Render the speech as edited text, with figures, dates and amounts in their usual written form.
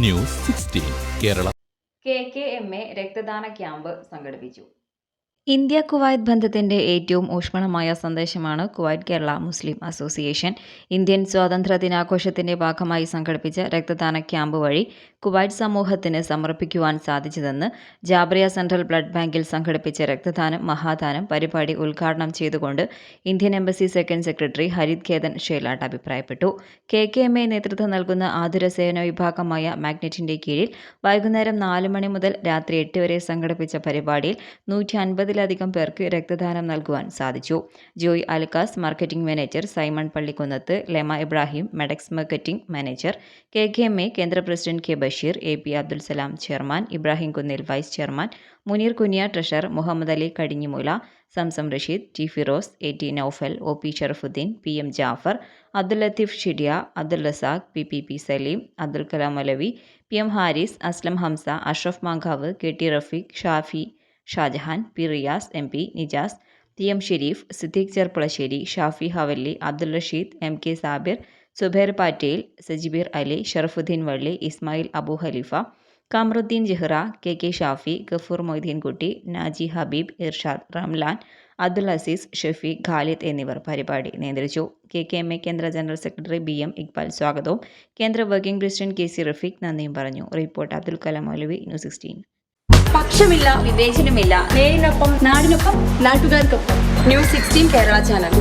News 16 Kerala. KKMA രക്തദാന camp സംഘടിപ്പിച്ചു. India Kuwait ബന്ധത്തിന്റെ ഏറ്റവും ഊഷ്മളമായ സന്ദേശമാണ് കുവൈറ്റ് കേരള മുസ്ലിം അസോസിയേഷൻ ഇന്ത്യൻ സ്വാതന്ത്ര്യ ദിനാഘോഷത്തിന്റെ ഭാഗമായി സംഘടിപ്പിച്ച രക്തദാന ക്യാമ്പ് വഴി കുവൈറ്റ് സമൂഹത്തിന് സമർപ്പിക്കുവാൻ സാധിച്ചതെന്ന് ജാബ്രിയ സെൻട്രൽ ബ്ലഡ് ബാങ്കിൽ സംഘടിപ്പിച്ച രക്തദാനം മഹാദാനം പരിപാടി ഉദ്ഘാടനം ചെയ്തുകൊണ്ട് Indian embassy second secretary Harit Khetan Shelat അഭിപ്രായപ്പെട്ടു. KKMA നേതൃത്വം നൽകുന്ന ആതുര സേവന വിഭാഗമായ മാഗ്നറ്റിന്റെ കീഴിൽ വൈകുന്നേരം 4 മണി മുതൽ രാത്രി 8 വരെ സംഘടിപ്പിച്ച പരിപാടിയിൽ 150-ലധികം പേർക്ക് രക്തദാനം നൽകുവാൻ സാധിച്ചു. Joy Alukkas marketing manager, Simon Pallikkunnath, Lema Ibrahim Medex marketing manager, KKMA കേന്ദ്ര president K Basheer, AP Abdul Salam chairman, Ibrahim Kunnil vice chairman, Muneer Kuniya treasurer, Muhammad Ali Kadinjimoola, Zamzam Rasheed, T Firoz, AT Naufal, OP Sharafuddeen, PM Jafar, Abdul Latheef Shidiya, Abdul Razak, PPP Saleem, Abdul Kalam Alavi, PM Haris, Aslam Hamza, Ashraf Mankave, KT Rafeeq, Shafi Shajahan, P Riyas, MP Nijas, TM Sharif, Siddique Cherpulassery, Shafi Hawalli, Abdul Rasheed, MK Sabir, Zubair പാറ്റേൽ, സജിബീർ Ali, Sharafuddin വള്ളി, ഇസ്മായിൽ അബു ഖലീഫ, കമറുദ്ദീൻ ജെഹ്റ, KK ഷാഫി, ഗഫൂർ മൊയ്തീൻകുട്ടി, നാജി ഹബീബ്, ഇർഷാദ്, റംലാൻ, അബ്ദുൽ അസീസ്, ഷഫീഖ്, ഖാലിദ് എന്നിവർ പരിപാടി നിയന്ത്രിച്ചു. KKMA കേന്ദ്ര ജനറൽ സെക്രട്ടറി BM ഇക്ബാൽ സ്വാഗതവും കേന്ദ്ര working president KC Rafeeq നന്ദിയും പറഞ്ഞു. റിപ്പോർട്ട് അബ്ദുൽ കലാം മൗലവി, ന്യൂസ് 16. പക്ഷമില്ല, വിവേചനമില്ല, നേരിനൊപ്പം നാടിനൊപ്പം നാട്ടുകാർക്കൊപ്പം. News 16 Kerala channel.